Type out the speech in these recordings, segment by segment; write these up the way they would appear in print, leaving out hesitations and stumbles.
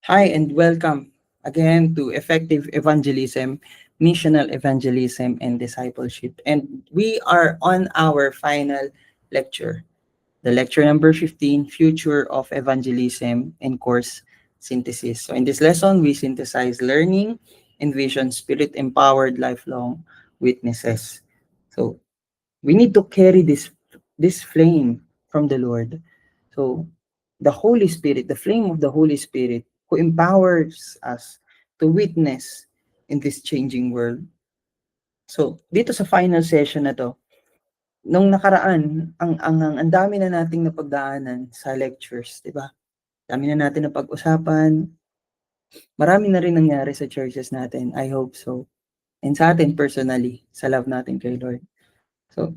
Hi, and welcome again to Effective Evangelism, Missional Evangelism, and Discipleship. And we are on our final lecture, the lecture number 15, Future of Evangelism and Course Synthesis. So in this lesson, we synthesize learning, envision spirit-empowered lifelong witnesses. So we need to carry this flame from the Lord. So the Holy Spirit, the flame of the Holy Spirit who empowers us to witness in this changing world. So dito sa final session na to, nung nakaraan, ang dami na nating napagdaanan sa lectures, 'di ba? Dami na natin napag-usapan. Marami na rin nangyari sa churches natin. I hope so. And sa atin personally, sa love natin kay Lord. So,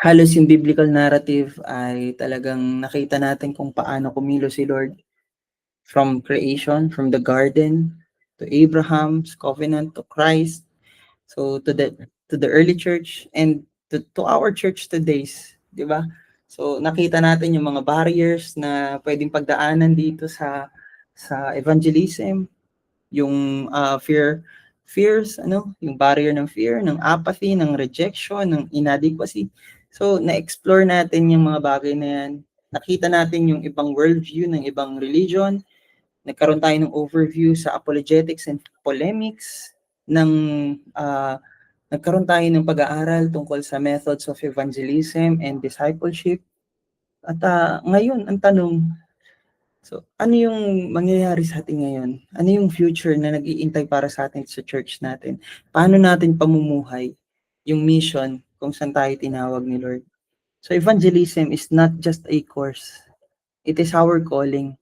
halos yung biblical narrative ay talagang nakita natin kung paano kumilos si Lord from creation, from the garden, to Abraham's covenant, to Christ, so to the early church, and to our church today's, di ba? So nakita natin yung mga barriers na pwedeng pagdaanan dito sa evangelism, yung yung barrier ng fear, ng apathy, ng rejection, ng inadequacy. So na-explore natin yung mga bagay na yan. Nakita natin yung ibang worldview ng ibang religion. Nagkaroon tayo ng overview sa apologetics and polemics ng nagkaroon tayo ng pag-aaral tungkol sa methods of evangelism and discipleship. At ngayon, ang tanong, so ano yung mangyayari sa atin ngayon? Ano yung future na nag-iintay para sa atin sa church natin? Paano natin pamumuhay yung mission kung saan tayo tinawag ni Lord? So evangelism is not just a course. It is our calling.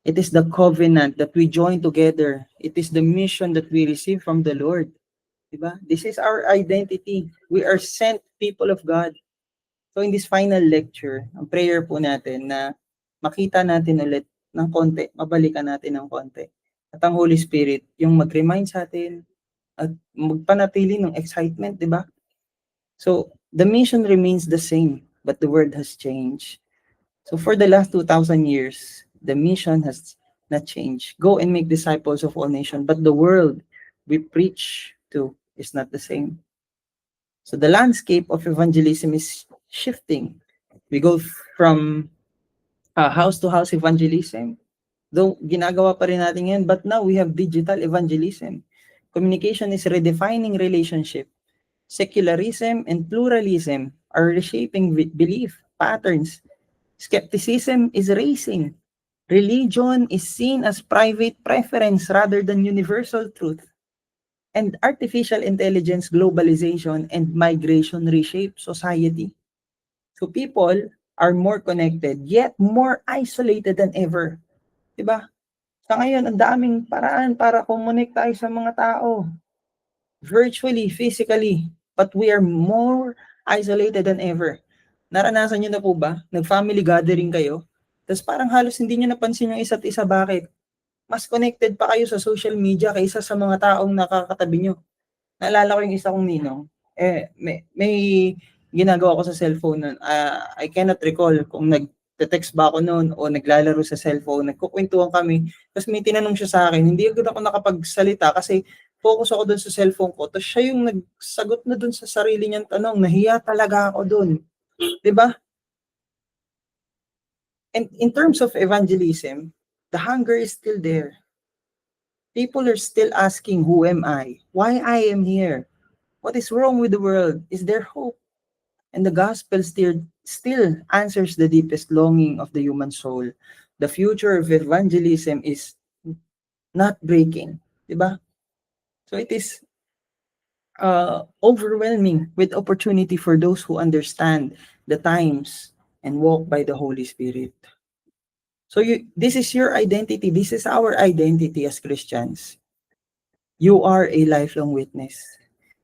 It is the covenant that we join together. It is the mission that we receive from the Lord. Diba? This is our identity. We are sent people of God. So in this final lecture, ang prayer po natin na makita natin ulit ng konti, mabalikan natin ng konti. At ang Holy Spirit, yung mag-remind sa atin at magpanatili ng excitement, di ba? So the mission remains the same, but the world has changed. So for the last 2,000 years, the mission has not changed. Go and make disciples of all nations, but the world we preach to is not the same. So the landscape of evangelism is shifting. We go from house to house evangelism. Though ginagawa pa rin natin yan, but now we have digital evangelism. Communication is redefining relationship. Secularism and pluralism are reshaping belief patterns. Skepticism is rising. Religion is seen as private preference rather than universal truth. And artificial intelligence, globalization, and migration reshape society. So people are more connected, yet more isolated than ever. Diba? Sa ngayon, ang daming paraan para connect tayo sa mga tao. Virtually, physically, but we are more isolated than ever. Naranasan nyo na po ba? Nag-family gathering kayo, tapos parang halos hindi nyo napansin yung isa't isa. Bakit? Mas connected pa kayo sa social media kaysa sa mga taong nakakatabi nyo. Naalala ko yung isa kong ninong, may ginagawa ko sa cellphone nun. I cannot recall kung nag-text ba ako noon o naglalaro sa cellphone, nagkukwentuhan kami. Tapos may tinanong siya sa akin, hindi agad ako nakapagsalita kasi focus ako doon sa cellphone ko. Tapos siya yung nagsagot na doon sa sarili niyang tanong, nahiya talaga ako doon. 'Di ba? And in terms of evangelism, the hunger is still there. People are still asking, who am I? Why I am here? What is wrong with the world? Is there hope? And the gospel still answers the deepest longing of the human soul. The future of evangelism is not breaking. Diba? So it is overwhelming with opportunity for those who understand the times and walk by the Holy Spirit. So this is your identity. This is our identity as Christians. You are a lifelong witness.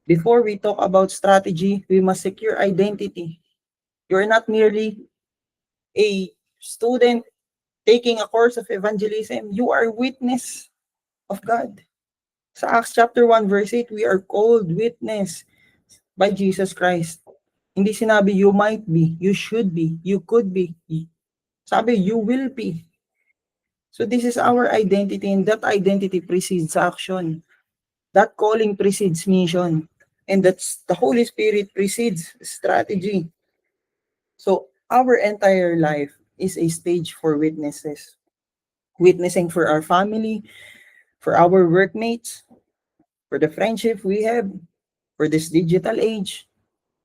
Before we talk about strategy, we must secure identity. You're not merely a student taking a course of evangelism. You are a witness of God. Sa Acts chapter 1 verse 8, we are called witness by Jesus Christ. Hindi sinabi you might be, you should be, you could be. Sabi you will be. So this is our identity, and that identity precedes action. That calling precedes mission. And that's the Holy Spirit precedes strategy. So our entire life is a stage for witnesses. Witnessing for our family, for our workmates, for the friendship we have, for this digital age,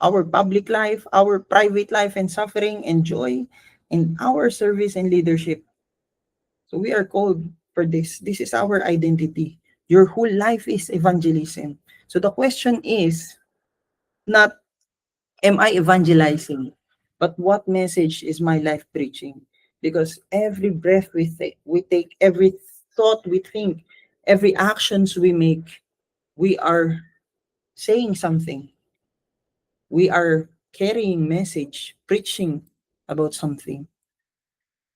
our public life, our private life and suffering and joy, and our service and leadership. So we are called for this. This is our identity. Your whole life is evangelism. So the question is not, am I evangelizing? But what message is my life preaching? Because every breath we take, every thought we think, every actions we make, we are saying something. We are carrying message, preaching about something.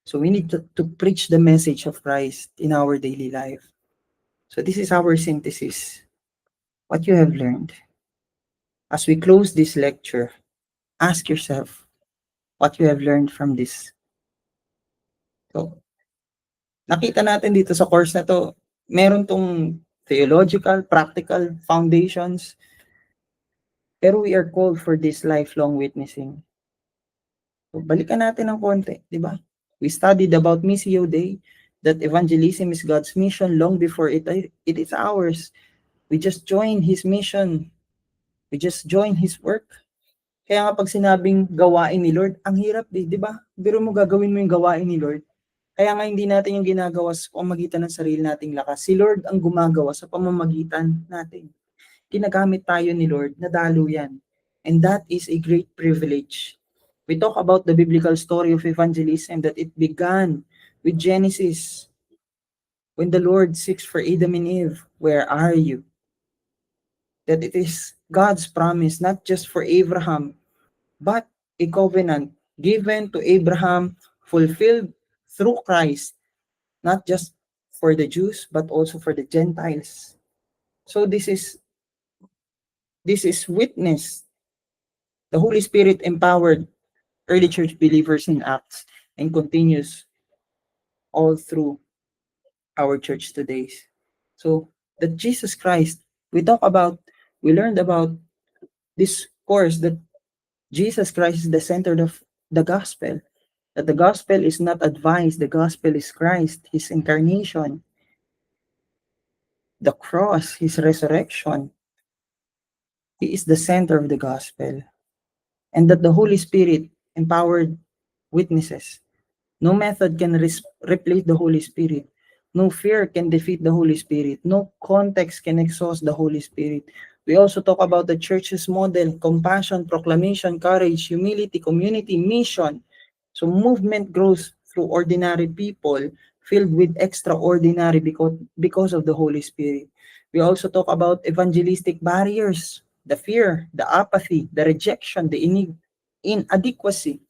So we need to preach the message of Christ in our daily life. So this is our synthesis. What you have learned. As we close this lecture, ask yourself what you have learned from this. So, nakita natin dito sa course na to, meron tong theological, practical foundations, pero we are called for this lifelong witnessing. So, balikan natin ng konti, di ba? We studied about Missio Dei, that evangelism is God's mission long before it is ours. We just join His mission. We just join His work. Kaya nga pag sinabing gawain ni Lord, ang hirap di ba? Biro mo gagawin mo yung gawain ni Lord. Kaya nga hindi natin yung ginagawa sa pamamagitan ng sarili nating lakas. Si Lord ang gumagawa sa pamamagitan natin. Ginagamit tayo ni Lord na daluyan. And that is a great privilege. We talk about the biblical story of evangelism, that it began with Genesis. When the Lord seeks for Adam and Eve, where are you? That it is God's promise, not just for Abraham, but a covenant given to Abraham, fulfilled through Christ, not just for the Jews, but also for the Gentiles. So this is witness. The Holy Spirit empowered early church believers in Acts and continues all through our church today. So that Jesus Christ, we learned about this course, that Jesus Christ is the center of the gospel. That the gospel is not advice, the gospel is Christ, His incarnation, the cross, His resurrection. He is the center of the gospel. And that the Holy Spirit empowered witnesses. No method can replace the Holy Spirit. No fear can defeat the Holy Spirit. No context can exhaust the Holy Spirit. We also talk about the church's model: compassion, proclamation, courage, humility, community, mission. So movement grows through ordinary people filled with extraordinary because of the Holy Spirit. We also talk about evangelistic barriers: the fear, the apathy, the rejection, the inadequacy.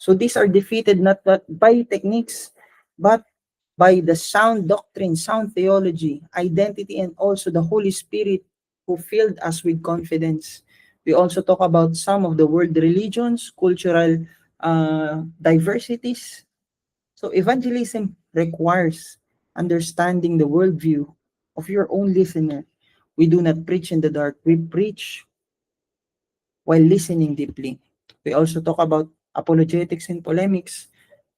So these are defeated not by techniques, but by the sound doctrine, sound theology, identity, and also the Holy Spirit who filled us with confidence. We also talk about some of the world religions, cultural diversities. So evangelism requires understanding the worldview of your own listener. We do not preach in the dark. We preach while listening deeply. We also talk about apologetics and polemics.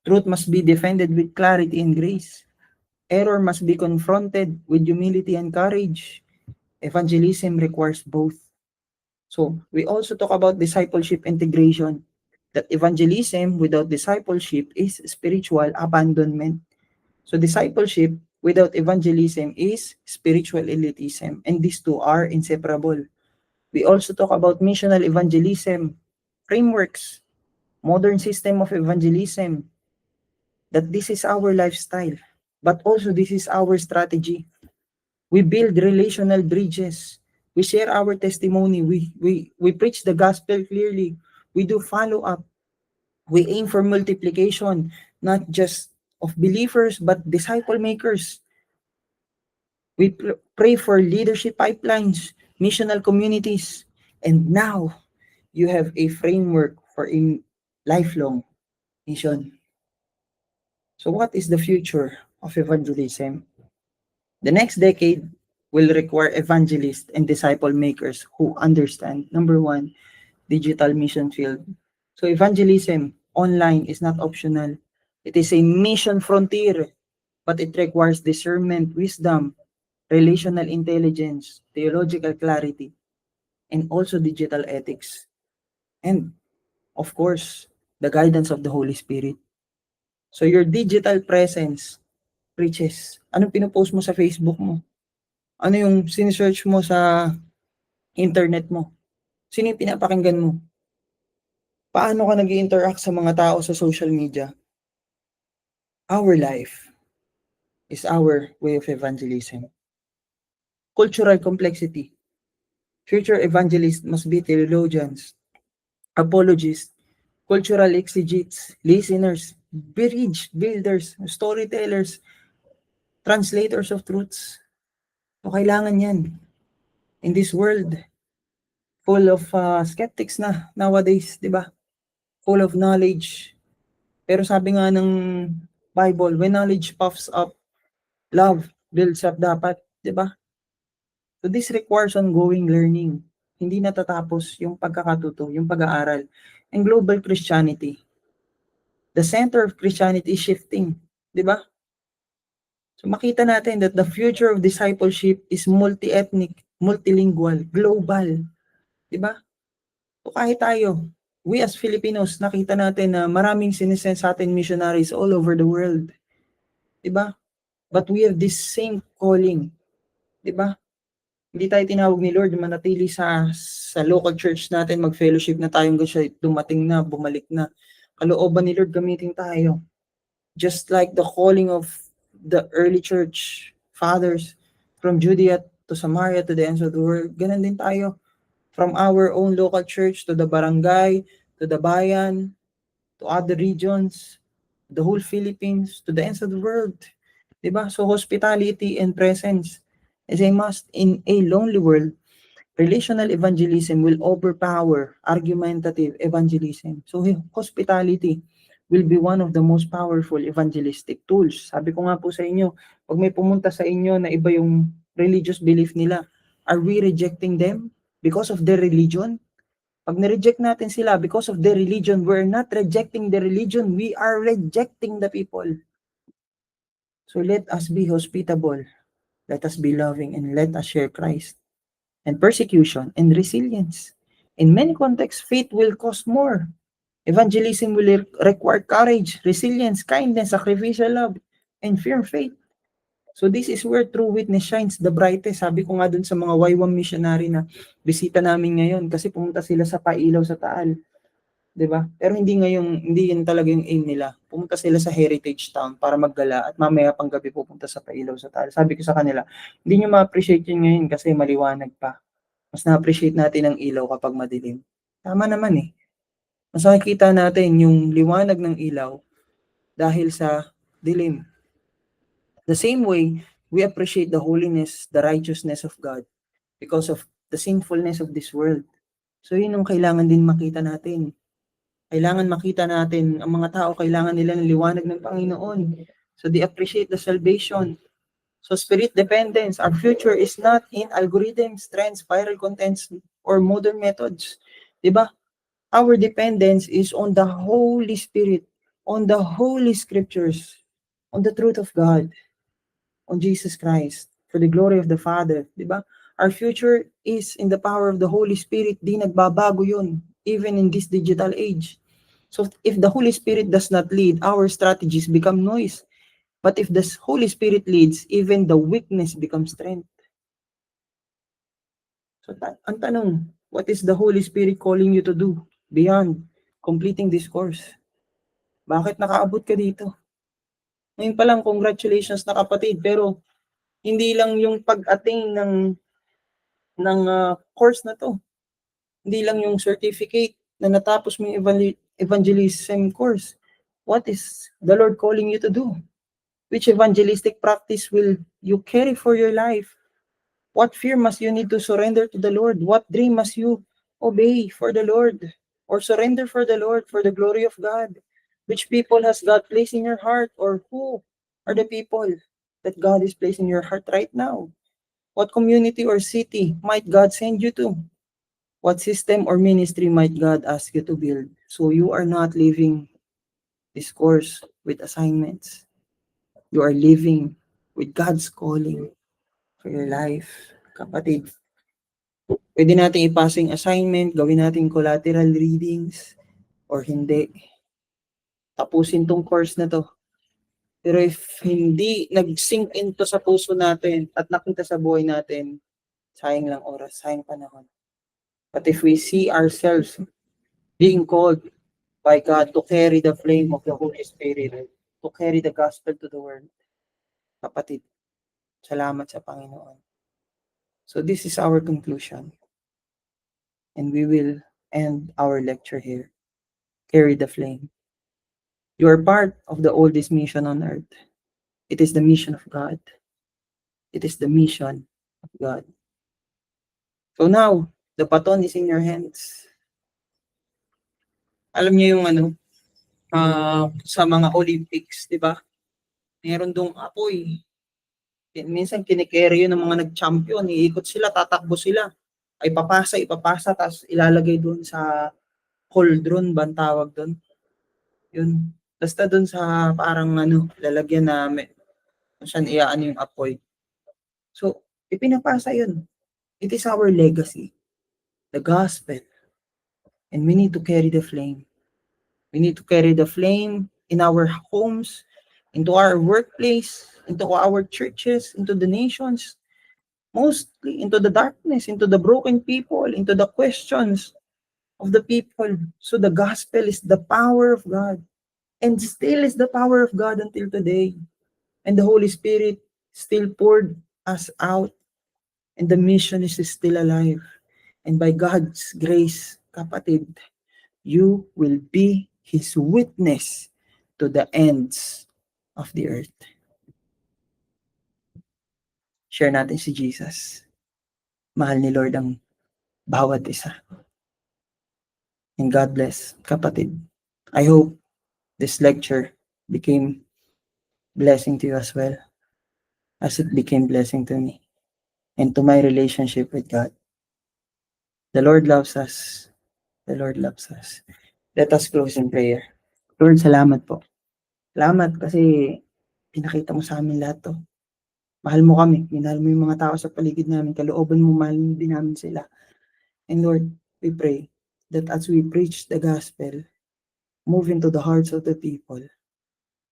Truth must be defended with clarity and grace. Error must be confronted with humility and courage. Evangelism requires both. So we also talk about discipleship integration. That evangelism without discipleship is spiritual abandonment. So discipleship without evangelism is spiritual elitism, and these two are inseparable. We also talk about missional evangelism, frameworks, modern system of evangelism, that this is our lifestyle, but also this is our strategy. We build relational bridges. We share our testimony. We preach the gospel clearly. We do follow up. We aim for multiplication, not just of believers, but disciple makers. We pray for leadership pipelines, missional communities, and now you have a framework for a lifelong mission. So what is the future of evangelism. The next decade will require evangelists and disciple makers who understand, number one, digital mission field. So evangelism online is not optional. It is a mission frontier, but it requires discernment, wisdom, relational intelligence, theological clarity, and also digital ethics. And of course, the guidance of the Holy Spirit. So your digital presence preaches. Anong pinopost mo sa Facebook mo? Ano yung sinesearch mo sa internet mo? Sino yung pinapakinggan mo? Paano ka nag-interact sa mga tao sa social media? Our life is our way of evangelism. Cultural complexity. Future evangelists must be theologians, apologists, cultural exegetes, listeners, bridge builders, storytellers, translators of truths. So kailangan yan. In this world, full of skeptics na nowadays, di ba? Full of knowledge. Pero sabi nga ng Bible, when knowledge puffs up, love builds up dapat, di ba? So this requires ongoing learning. Hindi natatapos yung pagkakatuto, yung pag-aaral. And global Christianity. The center of Christianity is shifting, di ba? So makita natin that the future of discipleship is multi-ethnic, multilingual, global. Di ba? So kahit tayo, we as Filipinos, nakita natin na maraming sinisend sa atin missionaries all over the world. Diba? But we have this same calling. Diba? Hindi tayo tinawag ni Lord manatili sa local church natin, mag-fellowship na tayo hanggang siya dumating na, bumalik na. Kalooban ni Lord gamitin tayo. Just like the calling of the early church fathers from Judea to Samaria to the ends of the world, ganun din tayo. From our own local church to the barangay, to the bayan, to other regions, the whole Philippines, to the ends of the world. Diba? So hospitality and presence is a must in a lonely world. Relational evangelism will overpower argumentative evangelism. So hospitality will be one of the most powerful evangelistic tools. Sabi ko nga po sa inyo, pag may pumunta sa inyo na iba yung religious belief nila, are we rejecting them because of their religion? Pag na-reject natin sila because of their religion, we're not rejecting the religion, we are rejecting the people. So let us be hospitable, let us be loving, and let us share Christ. And persecution and resilience. In many contexts, faith will cost more. Evangelism will require courage, resilience, kindness, sacrificial love, and firm faith. So this is where true witness shines the brightest. Sabi ko nga dun sa mga YWAM missionary na bisita namin ngayon kasi pumunta sila sa Pailaw sa Taal. 'Di ba? Pero hindi yun talaga yung aim nila. Pumunta sila sa heritage town para maggala at mamaya pang gabi pupunta sa Pailaw sa Taal. Sabi ko sa kanila, hindi nyo ma-appreciate yun ngayon kasi maliwanag pa. Mas na-appreciate natin ang ilaw kapag madilim. Tama naman eh. Mas nakikita natin yung liwanag ng ilaw dahil sa dilim. The same way, we appreciate the holiness, the righteousness of God because of the sinfulness of this world. So yun yung kailangan din makita natin. Kailangan makita natin, ang mga tao kailangan nila ng liwanag ng Panginoon. So they appreciate the salvation. So spirit dependence, our future is not in algorithms, trends, viral contents, or modern methods. Diba? Our dependence is on the Holy Spirit, on the Holy Scriptures, on the truth of God, on Jesus Christ, for the glory of the Father. Diba? Our future is in the power of the Holy Spirit. Di nagbabago yun, even in this digital age. So if the Holy Spirit does not lead, our strategies become noise. But if the Holy Spirit leads, even the weakness becomes strength. So ang tanong, what is the Holy Spirit calling you to do beyond completing this course? Bakit nakaabot ka dito? Ngayon pa lang, congratulations na kapatid, pero hindi lang yung pag-attain ng course na to. Hindi lang yung certificate na natapos mo yung evangelism course. What is the Lord calling you to do? Which evangelistic practice will you carry for your life? What fear must you need to surrender to the Lord? What dream must you obey for the Lord? Or surrender for the Lord, for the glory of God? Which people has God placed in your heart? Or who are the people that God is placing in your heart right now? What community or city might God send you to? What system or ministry might God ask you to build? So you are not living this course with assignments. You are living with God's calling for your life. Kapatid, pwede natin ipasa yung assignment, gawin natin collateral readings, or hindi. Tapusin tong course na to. Pero if hindi nag-sink into sa puso natin at nakita sa buhay natin, sayang lang oras, sayang panahon. But if we see ourselves being called by God to carry the flame of the Holy Spirit, to carry the gospel to the world, kapatid, salamat sa Panginoon. So this is our conclusion. And we will end our lecture here. Carry the flame. You are part of the oldest mission on earth. It is the mission of God. It is the mission of God. So now, the baton is in your hands. Alam niyo yung sa mga Olympics, di ba? Meron dong apoy. Minsan kinikerry yun ng mga nag-champion, iikot sila, tatakbo sila. Ay ipapasa, tapos ilalagay doon sa cauldron, ba ang tawag doon? Yun. Basta doon sa parang lalagyan na kung saan iyaan yung apoy. So, ipinapasa yun. It is our legacy, the gospel. And we need to carry the flame. We need to carry the flame in our homes, into our workplace, into our churches, into the nations, mostly into the darkness, into the broken people, into the questions of the people. So the gospel is the power of God, and still is the power of God until today. And the Holy Spirit still poured us out, and the mission is still alive. And by God's grace, kapatid, you will be His witness to the ends of the earth. Share natin si Jesus. Mahal ni Lord ang bawat isa. And God bless, kapatid. I hope this lecture became blessing to you as well, as it became blessing to me and to my relationship with God. The Lord loves us. The Lord loves us. Let us close in prayer. Lord, salamat po. Salamat kasi pinakita mo sa amin lahat to. Mahal mo kami. Minahal mo yung mga tao sa paligid namin. Kalooban mo, mahal din namin sila. And Lord, we pray that as we preach the gospel, move into the hearts of the people,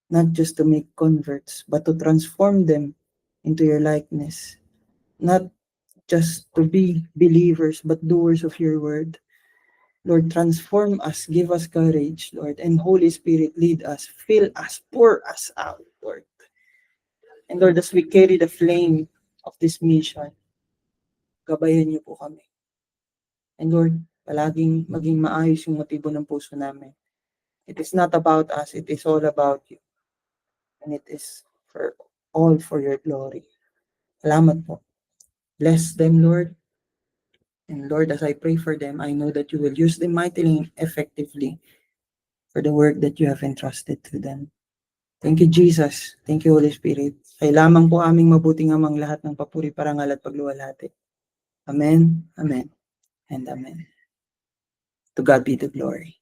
not just to make converts, but to transform them into your likeness. Not just to be believers, but doers of your word. Lord, transform us, give us courage, Lord, and Holy Spirit, lead us, fill us, pour us out, Lord. And Lord, as we carry the flame of this mission, gabayan niyo po kami. And Lord, palaging maging maayos yung motibo ng puso namin. It is not about us, it is all about you. And it is all for your glory. Salamat po. Bless them, Lord. And Lord, as I pray for them, I know that you will use them mightily and effectively for the work that you have entrusted to them. Thank you, Jesus. Thank you, Holy Spirit. Kay lamang po aming mabuting amang lahat ng papuri, parangal at pagluwalhati. Amen, amen, and amen. To God be the glory.